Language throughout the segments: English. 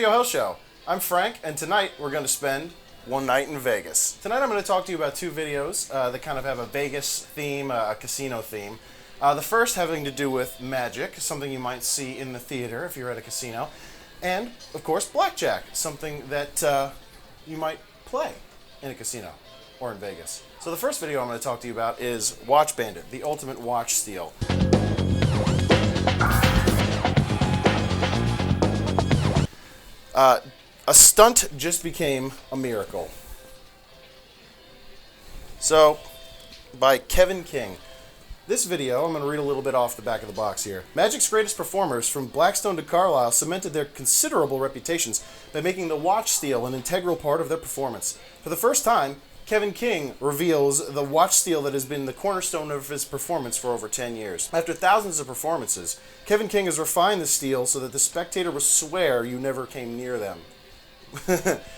Yo Ho Show. I'm Frank, and tonight we're going to spend one night in Vegas. Tonight I'm going to talk to you about two videos that kind of have a Vegas theme, a casino theme. The first having to do with magic, something you might see in the theater if you're at a casino. And, of course, Blackjack, something that you might play in a casino or in Vegas. So the first video I'm going to talk to you about is Watch Bandit, the ultimate watch steal. A stunt just became a miracle. So, by Kevin King. This video, I'm going to read a little bit off the back of the box here. Magic's greatest performers, from Blackstone to Carlisle, cemented their considerable reputations by making the watch steal an integral part of their performance. For the first time, Kevin King reveals the watch steal that has been the cornerstone of his performance for over 10 years. After thousands of performances, Kevin King has refined the steal so that the spectator will swear you never came near them.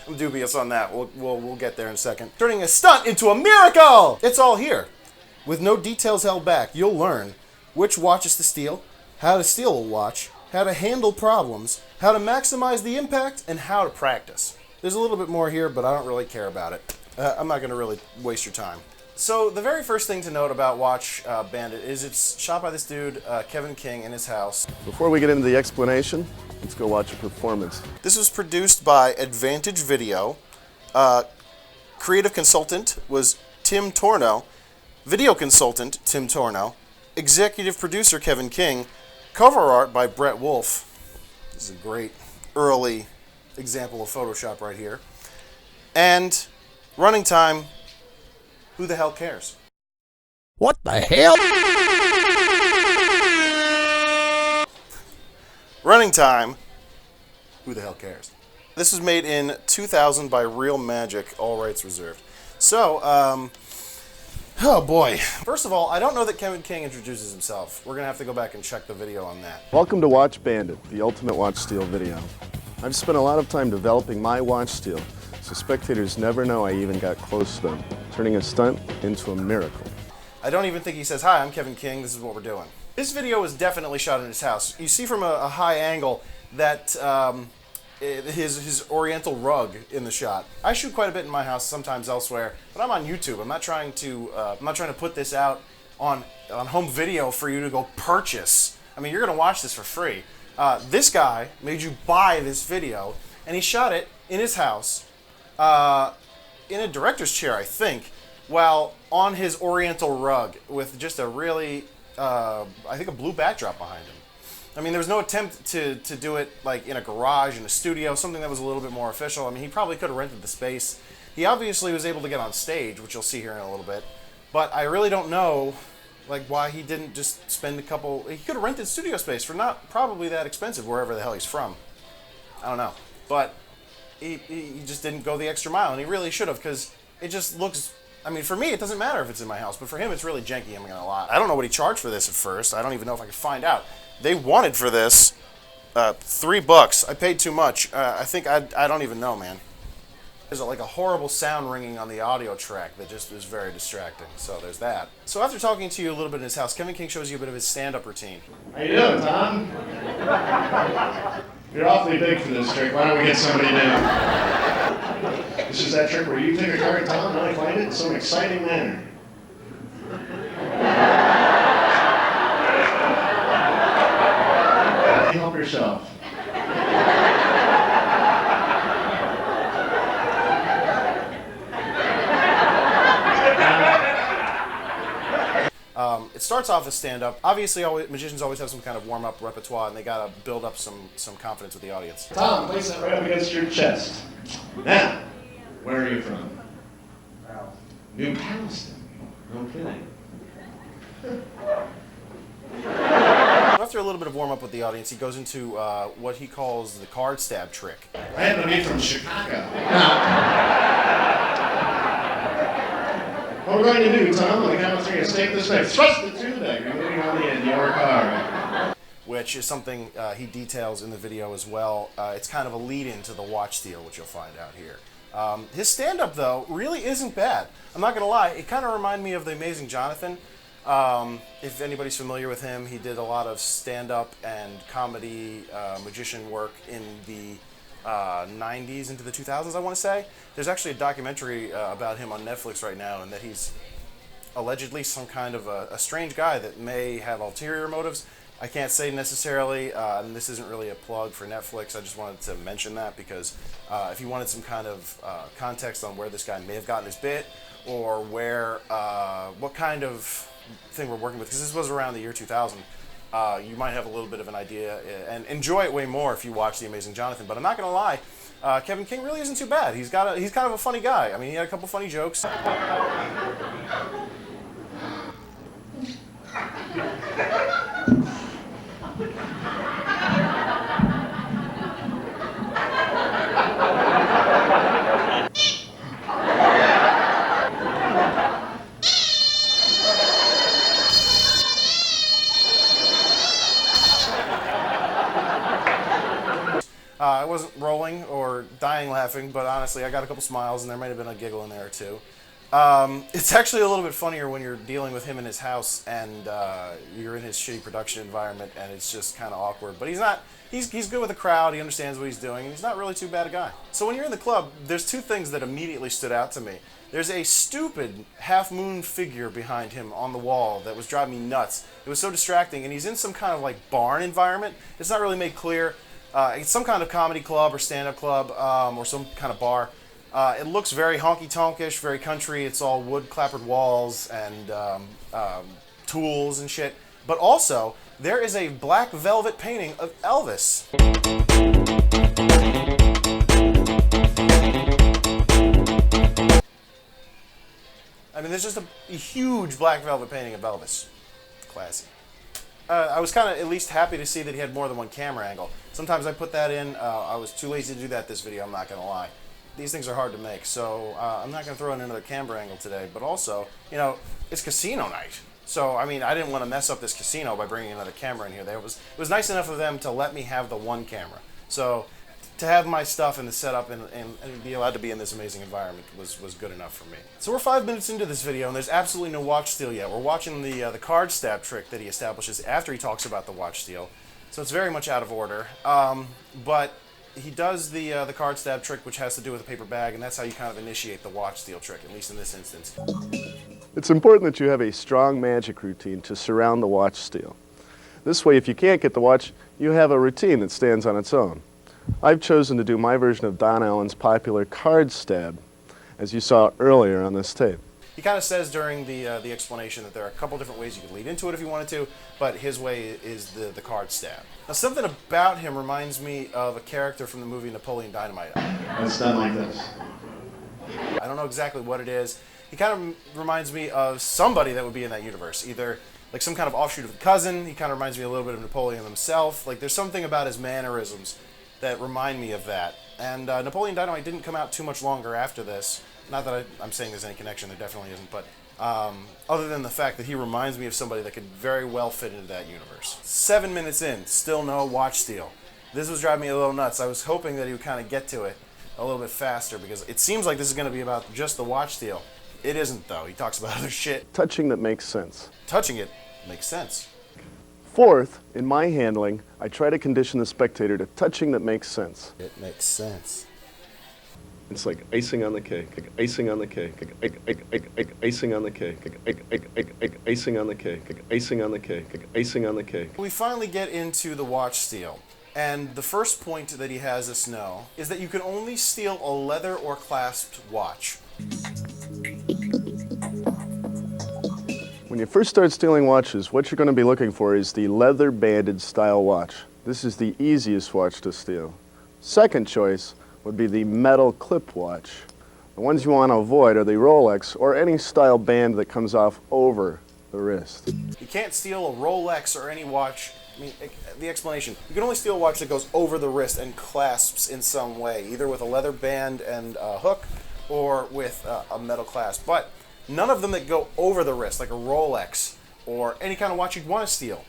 I'm dubious on that. We'll get there in a second. Turning a stunt into a miracle! It's all here. With no details held back, you'll learn which watches to steal, how to steal a watch, how to handle problems, how to maximize the impact, and how to practice. There's a little bit more here, but I don't really care about it. I'm not going to really waste your time. So the very first thing to note about Watch Bandit is it's shot by this dude, Kevin King, in his house. Before we get into the explanation, let's go watch a performance. This was produced by Advantage Video. Creative consultant was Tim Torno. Video consultant, Tim Torno. Executive producer, Kevin King. Cover art by Brett Wolf. This is a great early example of Photoshop right here. And running time, who the hell cares? What the hell? Running time, who the hell cares? This was made in 2000 by Real Magic, all rights reserved. So, oh boy. First of all, I don't know that Kevin King introduces himself. We're going to have to go back and check the video on that. Welcome to Watch Bandit, the ultimate watch steal video. I've spent a lot of time developing my watch steal, so spectators never know I even got close to them, turning a stunt into a miracle. I don't even think he says, "Hi, I'm Kevin King, this is what we're doing." This video was definitely shot in his house. You see from a high angle that his oriental rug in the shot. I shoot quite a bit in my house, sometimes elsewhere, but I'm on YouTube. I'm not trying to put this out on home video for you to go purchase. I mean, you're going to watch this for free. This guy made you buy this video, and he shot it in his house, in a director's chair, I think, while on his oriental rug with just a really, I think, a blue backdrop behind him. I mean, there was no attempt to do it like in a garage, in a studio, something that was a little bit more official. I mean, he probably could have rented the space. He obviously was able to get on stage, which you'll see here in a little bit. But I really don't know, like, why he didn't just spend a couple. He could have rented studio space for not probably that expensive, wherever the hell he's from. I don't know, but he just didn't go the extra mile, and he really should have, because it just looks. I mean, for me, it doesn't matter if it's in my house, but for him, it's really janky, I'm gonna lie. I don't know what he charged for this at first. I don't even know if I could find out. They wanted for this $3. I paid too much. I think I don't even know, man. There's like a horrible sound ringing on the audio track that just is very distracting. So there's that. So after talking to you a little bit in his house, Kevin King shows you a bit of his stand-up routine. How you doing, Tom? You're awfully big for this trick. Why don't we get somebody new? This is that trick where you take a card, Tom, and I find it in some exciting manner. Help yourself. It starts off as stand-up. Obviously, magicians always have some kind of warm-up repertoire, and they gotta build up some confidence with the audience. Tom, place that right up against your chest. Now, where are you from? New Palestine. No kidding. After a little bit of warm-up with the audience, he goes into what he calls the card stab trick. I happen to be from Chicago. Now, what we're going to do, Tom, on the count of three, is take this knife, thrust it through the neck, removing on the end your card. Which is something he details in the video as well. It's kind of a lead-in to the watch steal, which you'll find out here. His stand-up, though, really isn't bad. I'm not going to lie, it kind of reminded me of The Amazing Jonathan. If anybody's familiar with him, he did a lot of stand-up and comedy magician work in the 90s into the 2000s, I want to say. There's actually a documentary about him on Netflix right now, and that he's allegedly some kind of a strange guy that may have ulterior motives. I can't say necessarily, and this isn't really a plug for Netflix. I just wanted to mention that because if you wanted some kind of context on where this guy may have gotten his bit, or where what kind of thing we're working with, because this was around the year 2000, you might have a little bit of an idea and enjoy it way more if you watch The Amazing Jonathan. But I'm not going to lie, Kevin King really isn't too bad. He's kind of a funny guy. I mean, he had a couple funny jokes. I wasn't rolling or dying laughing, but honestly, I got a couple smiles, and there might have been a giggle in there or two. It's actually a little bit funnier when you're dealing with him in his house and you're in his shitty production environment, and it's just kind of awkward. But he's good with the crowd, he understands what he's doing, and he's not really too bad a guy. So when you're in the club, there's two things that immediately stood out to me. There's a stupid half-moon figure behind him on the wall that was driving me nuts. It was so distracting, and he's in some kind of like barn environment. It's not really made clear. It's some kind of comedy club or stand-up club or some kind of bar. It looks very honky-tonkish, very country. It's all wood-clappered walls and tools and shit. But also, there is a black velvet painting of Elvis. I mean, there's just a huge black velvet painting of Elvis. Classy. I was kind of at least happy to see that he had more than one camera angle. Sometimes I put that in. I was too lazy to do that this video, I'm not going to lie. These things are hard to make, so I'm not going to throw in another camera angle today. But also, you know, it's casino night. So, I mean, I didn't want to mess up this casino by bringing another camera in here. It was nice enough of them to let me have the one camera. So, to have my stuff in the setup and be allowed to be in this amazing environment was good enough for me. So we're 5 minutes into this video, and there's absolutely no watch steal yet. We're watching the card stab trick that he establishes after he talks about the watch steal. So it's very much out of order. But he does the card stab trick, which has to do with a paper bag, and that's how you kind of initiate the watch steal trick, at least in this instance. It's important that you have a strong magic routine to surround the watch steal. This way, if you can't get the watch, you have a routine that stands on its own. I've chosen to do my version of Don Allen's popular card stab, as you saw earlier on this tape. He kind of says during the explanation that there are a couple different ways you could lead into it if you wanted to, but his way is the card stab. Now, something about him reminds me of a character from the movie Napoleon Dynamite. It's done like this. I don't know exactly what it is. He kind of reminds me of somebody that would be in that universe, either like some kind of offshoot of a cousin. He kind of reminds me a little bit of Napoleon himself. Like, there's something about his mannerisms that remind me of that. And Napoleon Dynamite didn't come out too much longer after this. Not that I'm saying there's any connection, there definitely isn't, but other than the fact that he reminds me of somebody that could very well fit into that universe. 7 minutes in, still no watch steal. This was driving me a little nuts. I was hoping that he would kind of get to it a little bit faster, because it seems like this is going to be about just the watch steal. It isn't, though. He talks about other shit. Touching that makes sense. Touching it makes sense. Fourth, in my handling, I try to condition the spectator to touching that makes sense. It makes sense. It's like icing on the cake, icing on the cake, icing on the cake, icing on the cake, icing on the cake, icing on the cake. We finally get into the watch steal. And the first point that he has us know is that you can only steal a leather or clasped watch. When you first start stealing watches, what you're going to be looking for is the leather banded style watch. This is the easiest watch to steal. Second choice would be the metal clip watch. The ones you want to avoid are the Rolex or any style band that comes off over the wrist. You can't steal a Rolex or any watch. I mean, the explanation. You can only steal a watch that goes over the wrist and clasps in some way, either with a leather band and a hook or with a metal clasp. But none of them that go over the wrist, like a Rolex or any kind of watch you'd want to steal.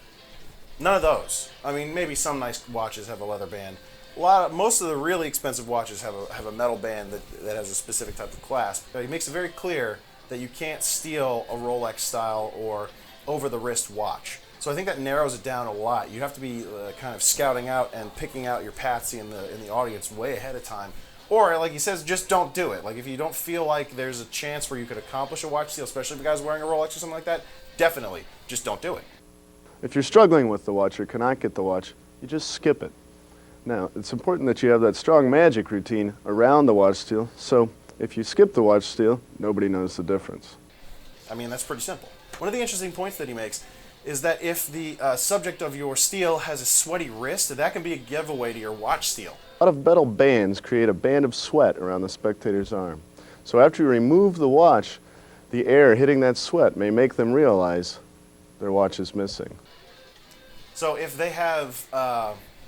None of those. I mean, maybe some nice watches have a leather band. Most of the really expensive watches have a metal band that has a specific type of clasp. But he makes it very clear that you can't steal a Rolex style or over the wrist watch. So I think that narrows it down a lot. You have to be kind of scouting out and picking out your patsy in the audience way ahead of time. Or, like he says, just don't do it. Like, if you don't feel like there's a chance where you could accomplish a watch steal, especially if the guy's wearing a Rolex or something like that, definitely, just don't do it. If you're struggling with the watch or cannot get the watch, you just skip it. Now, it's important that you have that strong magic routine around the watch steal, so if you skip the watch steal, nobody knows the difference. I mean, that's pretty simple. One of the interesting points that he makes is that if the subject of your steal has a sweaty wrist, that can be a giveaway to your watch steal. A lot of metal bands create a band of sweat around the spectator's arm. So after you remove the watch, the air hitting that sweat may make them realize their watch is missing. So if they have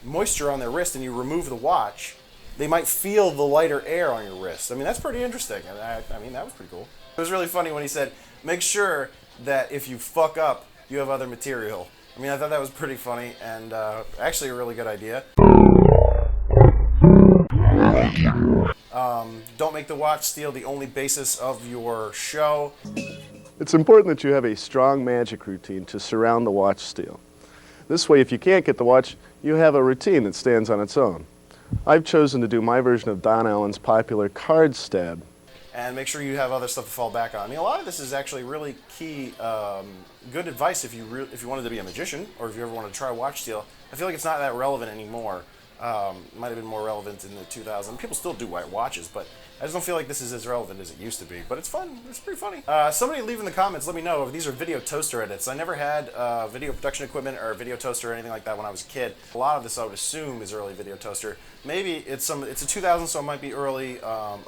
moisture on their wrist and you remove the watch, they might feel the lighter air on your wrist. I mean, that's pretty interesting. I mean, that was pretty cool. It was really funny when he said, make sure that if you fuck up, you have other material. I mean, I thought that was pretty funny and actually a really good idea. Don't make the watch steal the only basis of your show. It's important that you have a strong magic routine to surround the watch steal. This way, if you can't get the watch, you have a routine that stands on its own. I've chosen to do my version of Don Allen's popular card stab. And make sure you have other stuff to fall back on. I mean, a lot of this is actually really key, good advice if you wanted to be a magician or if you ever wanted to try watch steal. I feel like it's not that relevant anymore. It might have been more relevant in the 2000s. People still do white watches, but I just don't feel like this is as relevant as it used to be. But it's fun. It's pretty funny. Somebody leave in the comments, let me know if these are video toaster edits. I never had video production equipment or a video toaster or anything like that when I was a kid. A lot of this I would assume is early video toaster. Maybe it's a 2000, so it might be early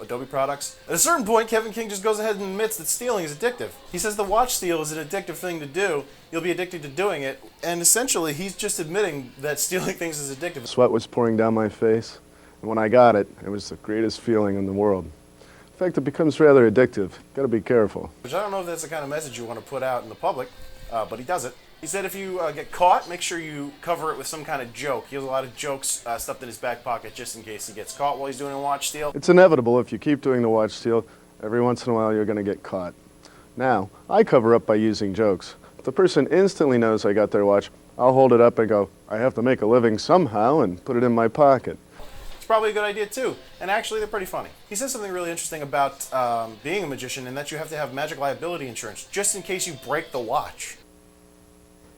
Adobe products. At a certain point, Kevin King just goes ahead and admits that stealing is addictive. He says the watch steal is an addictive thing to do. You'll be addicted to doing it. And essentially, he's just admitting that stealing things is addictive. Sweat was pouring down my face, and when I got it, it was the greatest feeling in the world. In fact, it becomes rather addictive. Gotta be careful. Which I don't know if that's the kind of message you want to put out in the public, but he does it. He said if you get caught, make sure you cover it with some kind of joke. He has a lot of jokes stuffed in his back pocket just in case he gets caught while he's doing a watch steal. It's inevitable if you keep doing the watch steal. Every once in a while, you're gonna get caught. Now, I cover up by using jokes. If the person instantly knows I got their watch, I'll hold it up and go, I have to make a living somehow, and put it in my pocket. It's probably a good idea too, and actually they're pretty funny. He says something really interesting about being a magician and that you have to have magic liability insurance just in case you break the watch.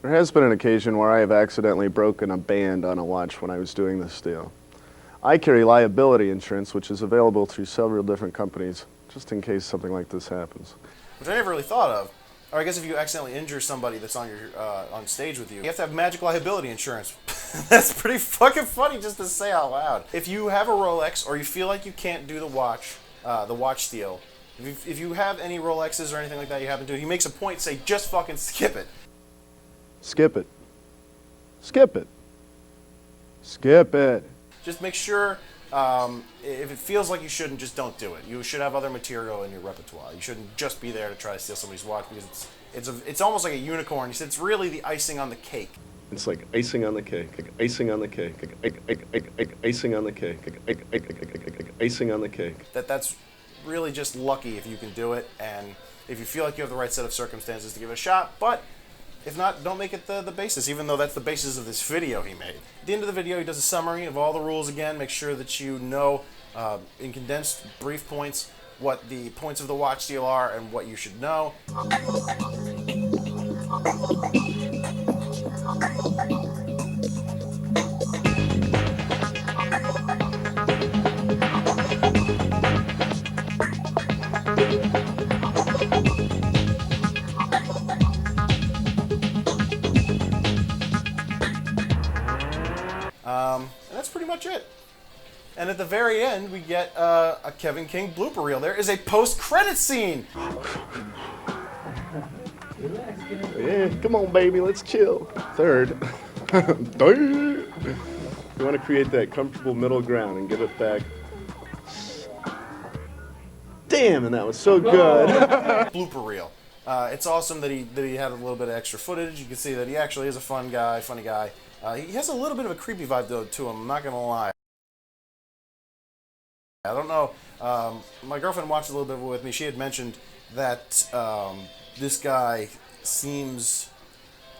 There has been an occasion where I have accidentally broken a band on a watch when I was doing this steal. I carry liability insurance, which is available through several different companies, just in case something like this happens. Which I never really thought of. Or I guess if you accidentally injure somebody that's on your on stage with you have to have magic liability insurance. That's pretty fucking funny just to say out loud. If you have a Rolex or you feel like you can't do the watch steal, if you have any Rolexes or anything like that you happen to, he makes a point to say just fucking skip it. Skip it. Skip it. Skip it. Just make sure, if it feels like you shouldn't, just don't do it. You should have other material in your repertoire. You shouldn't just be there to try to steal somebody's watch because it's almost like a unicorn. He said it's really the icing on the cake. It's like icing on the cake, icing on the cake, icing on the cake, icing on the cake. That's really just lucky if you can do it, and if you feel like you have the right set of circumstances to give it a shot, but if not, don't make it the basis, even though that's the basis of this video he made. At the end of the video, he does a summary of all the rules again. Make sure that you know, in condensed, brief points, what the points of the watch steal are and what you should know. And that's pretty much it. And at the very end, we get a Kevin King blooper reel. There is a post-credit scene. Yeah, come on, baby, let's chill. Third. You want to create that comfortable middle ground and give it back. Damn, and that was so good. Blooper reel. It's awesome that he had a little bit of extra footage. You can see that he actually is a funny guy. He has a little bit of a creepy vibe though to him, I'm not gonna lie. I don't know, my girlfriend watched a little bit with me. She had mentioned that this guy seems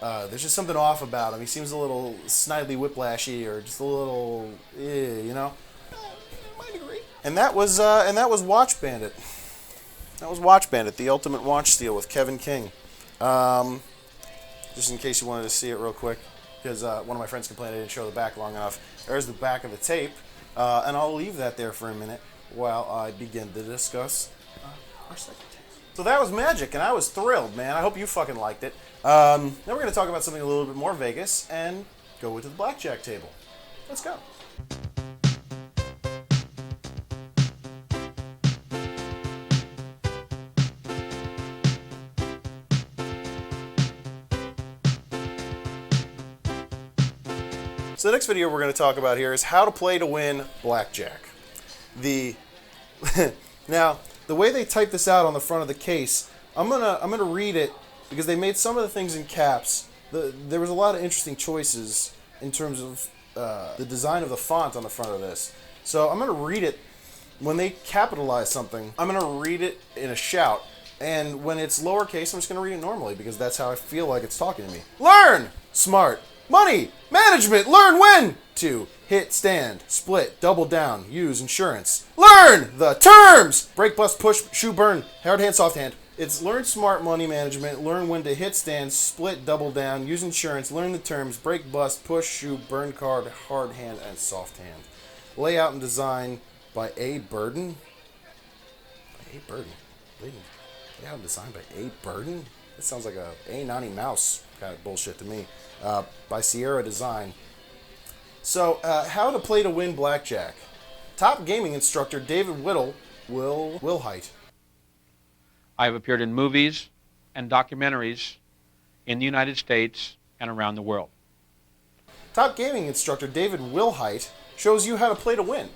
There's just something off about him. He seems a little snidely whiplashy, or just a little, you know. Might agree. And that was Watch Bandit. That was Watch Bandit, the ultimate watch steal with Kevin King. Just in case you wanted to see it real quick, because one of my friends complained I didn't show the back long enough. There's the back of the tape, and I'll leave that there for a minute while I begin to discuss our second tape. So that was magic, and I was thrilled, man. I hope you fucking liked it. Now we're going to talk about something a little bit more Vegas and go into the blackjack table. Let's go. So the next video we're going to talk about here is how to play to win blackjack. Now, the way they type this out on the front of the case, I'm gonna read it because they made some of the things in caps. There was a lot of interesting choices in terms of the design of the font on the front of this. So I'm gonna read it. When they capitalize something, I'm gonna read it in a shout. And when it's lowercase, I'm just gonna read it normally because that's how I feel like it's talking to me. Learn! Smart. Money! Management! Learn when to hit, stand, split, double down, use insurance. Learn the terms! Break, bust, push, shoe, burn, hard hand, soft hand. It's learn smart money management, learn when to hit, stand, split, double down, use insurance, learn the terms, break, bust, push, shoe, burn card, hard hand, and soft hand. Layout and design by A. Burden. By A. Burden? Layout and design by A. Burden? That sounds like a Nani Mouse kind of bullshit to me. By Sierra Design. So, how to play to win blackjack. Top gaming instructor David Wilhite. I have appeared in movies and documentaries in the United States and around the world. Top gaming instructor David Wilhite shows you how to play to win.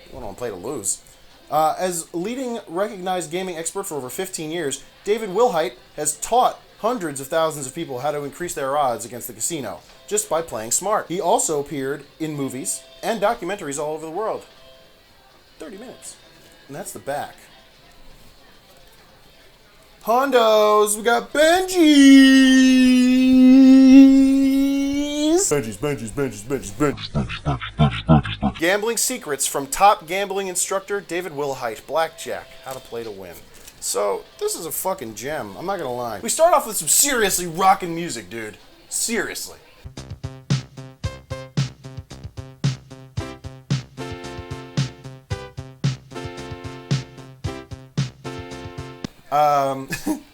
You don't want to play to lose. As leading recognized gaming expert for over 15 years, David Wilhite has taught hundreds of thousands of people how to increase their odds against the casino just by playing smart. He also appeared in movies and documentaries all over the world. 30 minutes. And that's the back. Hondos, we got Benjis. Benjis. Gambling secrets from top gambling instructor David Wilhite. Blackjack, how to play to win. So, this is a fucking gem, I'm not gonna lie. We start off with some seriously rockin' music, dude. Seriously.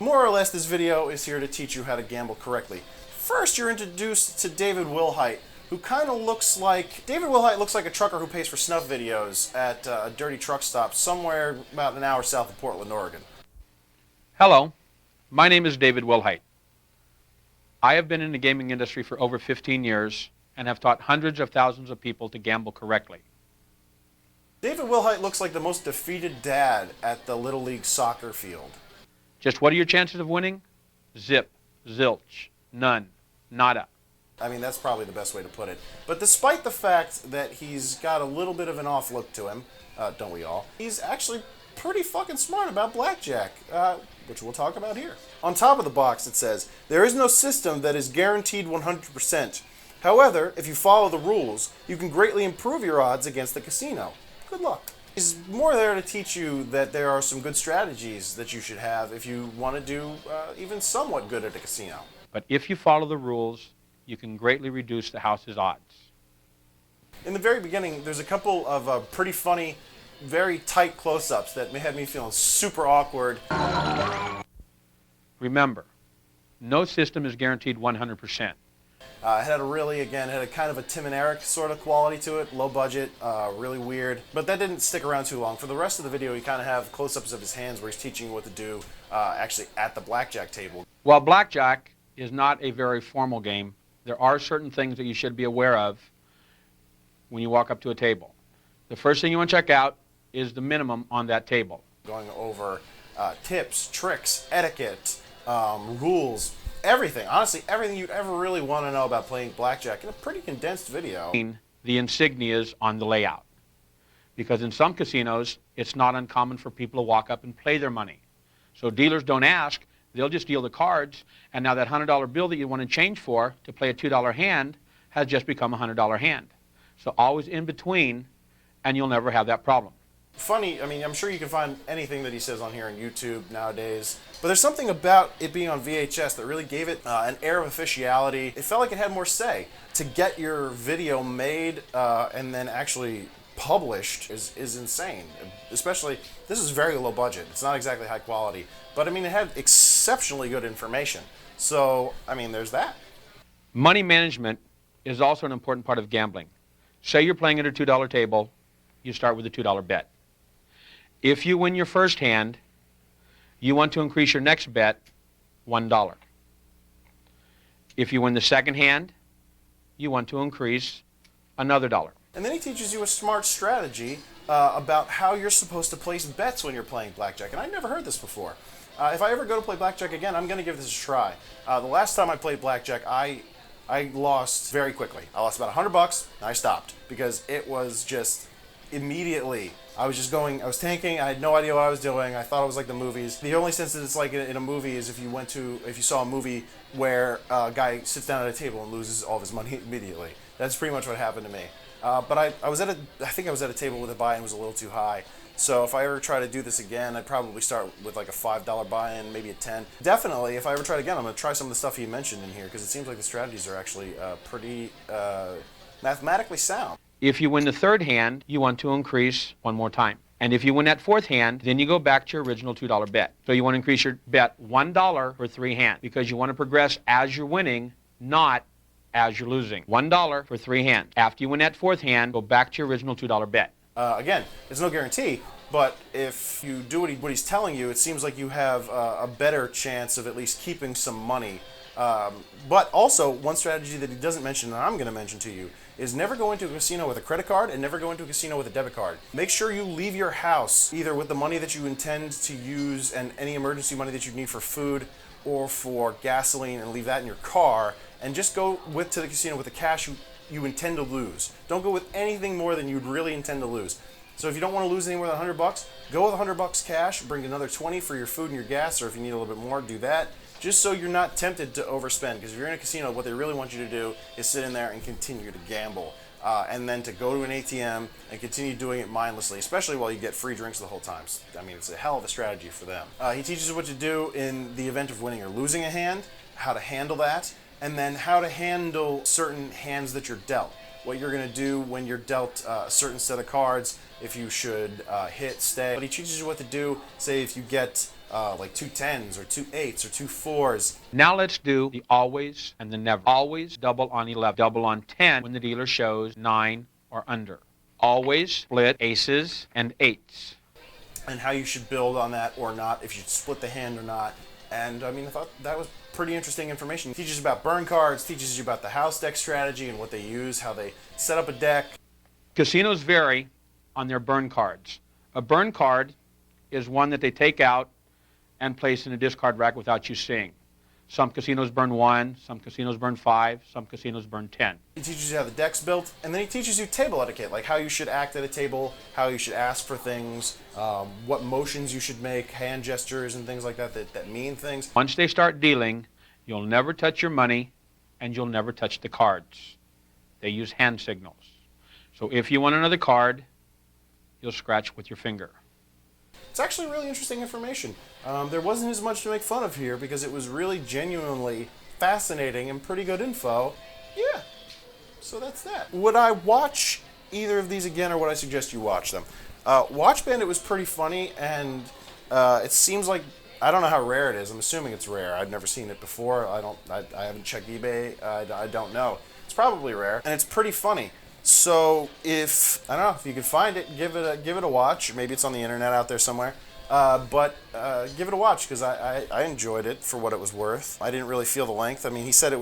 More or less, this video is here to teach you how to gamble correctly. First, you're introduced to David Wilhite, who kind of looks like... David Wilhite looks like a trucker who pays for snuff videos at a dirty truck stop somewhere about an hour south of Portland, Oregon. Hello, my name is David Wilhite. I have been in the gaming industry for over 15 years and have taught hundreds of thousands of people to gamble correctly. David Wilhite looks like the most defeated dad at the Little League soccer field. Just what are your chances of winning? Zip, zilch, none, nada. I mean, that's probably the best way to put it. But despite the fact that he's got a little bit of an off look to him, don't we all? He's actually pretty fucking smart about blackjack, which we'll talk about here. On top of the box it says, there is no system that is guaranteed 100%. However, if you follow the rules, you can greatly improve your odds against the casino. Good luck. He's more there to teach you that there are some good strategies that you should have if you want to do even somewhat good at a casino. But if you follow the rules, you can greatly reduce the house's odds. In the very beginning, there's a couple of pretty funny, very tight close-ups that had me feeling super awkward. Remember, no system is guaranteed 100%. It had a kind of a Tim and Eric sort of quality to it, low budget, really weird. But that didn't stick around too long. For the rest of the video, you kind of have close-ups of his hands where he's teaching you what to do actually at the blackjack table. While blackjack is not a very formal game, there are certain things that you should be aware of when you walk up to a table. The first thing you want to check out is the minimum on that table. Going over tips, tricks, etiquette, rules, everything. Honestly, everything you'd ever really want to know about playing blackjack in a pretty condensed video. The insignias on the layout. Because in some casinos, it's not uncommon for people to walk up and play their money. So dealers don't ask, They'll just deal the cards, and now that $100 bill that you want to change for to play a $2 hand has just become a $100 hand. So always in between, and you'll never have that problem. Funny, I mean, I'm sure you can find anything that he says on here on YouTube nowadays, but there's something about it being on VHS that really gave it an air of officiality. It felt like it had more say. To get your video made and then actually published is insane. Especially, this is very low budget. It's not exactly high quality, but I mean, it had exceptionally good information. So, I mean, there's that. Money management is also an important part of gambling. Say you're playing at a $2 table, you start with a $2 bet. If you win your first hand, you want to increase your next bet $1. If you win the second hand, you want to increase another $1. And then he teaches you a smart strategy about how you're supposed to place bets when you're playing blackjack. And I'd never heard this before. If I ever go to play blackjack again, I'm going to give this a try. The last time I played blackjack, I lost very quickly. I lost about $100 and I stopped because it was just immediately. I was tanking, I had no idea what I was doing, I thought it was like the movies. The only sense that it's like in a movie is if you saw a movie where a guy sits down at a table and loses all of his money immediately. That's pretty much what happened to me. But I think I was at a table with a buy-in was a little too high. So if I ever try to do this again, I'd probably start with like a $5 buy-in, maybe a 10. Definitely, if I ever try it again, I'm going to try some of the stuff he mentioned in here because it seems like the strategies are actually pretty mathematically sound. If you win the third hand, you want to increase one more time. And if you win that fourth hand, then you go back to your original $2 bet. So you want to increase your bet $1 for 3 hands because you want to progress as you're winning, not as you're losing. $1 for 3 hands. After you win that fourth hand, go back to your original $2 bet. Again, there's no guarantee, but if you do what he's telling you, it seems like you have a better chance of at least keeping some money. But also, one strategy that he doesn't mention that I'm going to mention to you is never go into a casino with a credit card and never go into a casino with a debit card. Make sure you leave your house either with the money that you intend to use and any emergency money that you need for food or for gasoline and leave that in your car and just go to the casino with the cash you intend to lose. Don't go with anything more than you'd really intend to lose. So if you don't want to lose any more than $100, go with $100 cash, bring another 20 for your food and your gas, or if you need a little bit more, do that. Just so you're not tempted to overspend, because if you're in a casino, what they really want you to do is sit in there and continue to gamble, and then to go to an ATM and continue doing it mindlessly, especially while you get free drinks the whole time. I mean, it's a hell of a strategy for them. He teaches you what to do in the event of winning or losing a hand, how to handle that, and then how to handle certain hands that you're dealt. What you're going to do when you're dealt a certain set of cards, if you should hit, stay. But he teaches you what to do, say if you get like 2 10s or 2 8s or 2 4s. Now let's do the always and the never. Always double on 11, double on 10 when the dealer shows 9 or under. Always split aces and 8s. And how you should build on that or not, if you split the hand or not. And I mean, I thought that was pretty interesting information. It teaches you about burn cards, teaches you about the house deck strategy and what they use, how they set up a deck. Casinos vary on their burn cards. A burn card is one that they take out and place in a discard rack without you seeing. Some casinos burn 1, some casinos burn 5, some casinos burn 10. He teaches you how the deck's built, and then he teaches you table etiquette, like how you should act at a table, how you should ask for things, what motions you should make, hand gestures and things like that mean things. Once they start dealing, you'll never touch your money, and you'll never touch the cards. They use hand signals. So if you want another card, you'll scratch with your finger. It's actually really interesting information. There wasn't as much to make fun of here because it was really genuinely fascinating and pretty good info. Yeah, so that's that. Would I watch either of these again, or would I suggest you watch them? Watch Bandit was pretty funny, and it seems like, I don't know how rare it is. I'm assuming it's rare. I've never seen it before. I haven't checked eBay. I don't know. It's probably rare, and it's pretty funny. So if you could find it, give it a watch. Maybe it's on the internet out there somewhere. But give it a watch because I enjoyed it for what it was worth. I didn't really feel the length. I mean, he said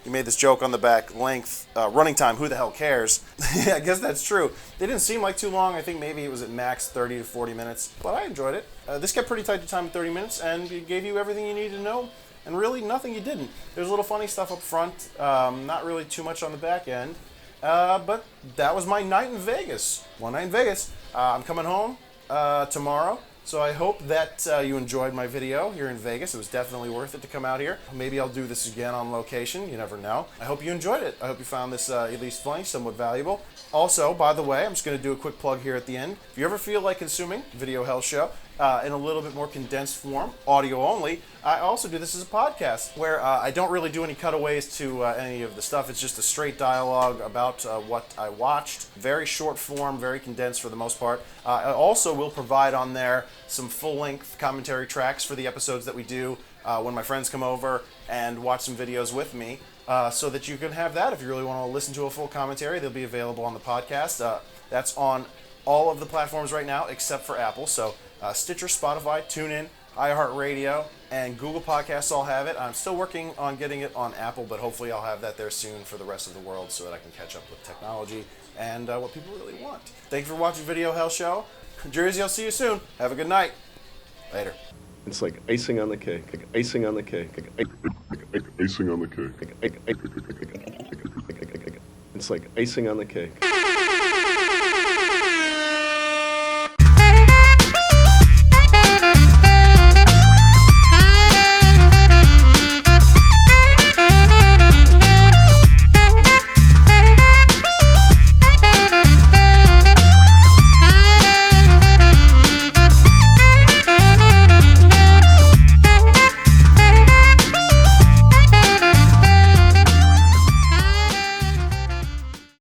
he made this joke on the back, length, running time, who the hell cares? Yeah, I guess that's true. They didn't seem like too long. I think maybe it was at max 30 to 40 minutes, but I enjoyed it. This kept pretty tight to time at 30 minutes, and it gave you everything you needed to know, and really nothing you didn't. There's a little funny stuff up front, not really too much on the back end. But that was my night in Vegas. One night in Vegas. I'm coming home tomorrow, So I hope that you enjoyed my video here in Vegas. It was definitely worth it to come out here. Maybe I'll do this again on location. You never know. I hope you enjoyed it. I hope you found this at least funny, somewhat valuable. Also, by the way, I'm just going to do a quick plug here at the end. If you ever feel like consuming Video Hell Show in a little bit more condensed form, audio only, I also do this as a podcast where I don't really do any cutaways to any of the stuff. It's just a straight dialogue about what I watched. Very short form, very condensed for the most part. I also will provide on there some full-length commentary tracks for the episodes that we do when my friends come over and watch some videos with me, so that you can have that. If you really want to listen to a full commentary, they'll be available on the podcast. That's on all of the platforms right now except for Apple. So Stitcher, Spotify, TuneIn, iHeartRadio, and Google Podcasts all have it. I'm still working on getting it on Apple, but hopefully I'll have that there soon for the rest of the world so that I can catch up with technology and what people really want. Thank you for watching Video Hell Show. Jersey, I'll see you soon. Have a good night. Later. It's like icing on the cake. Icing on the cake. Icing on the cake. It's like icing on the cake.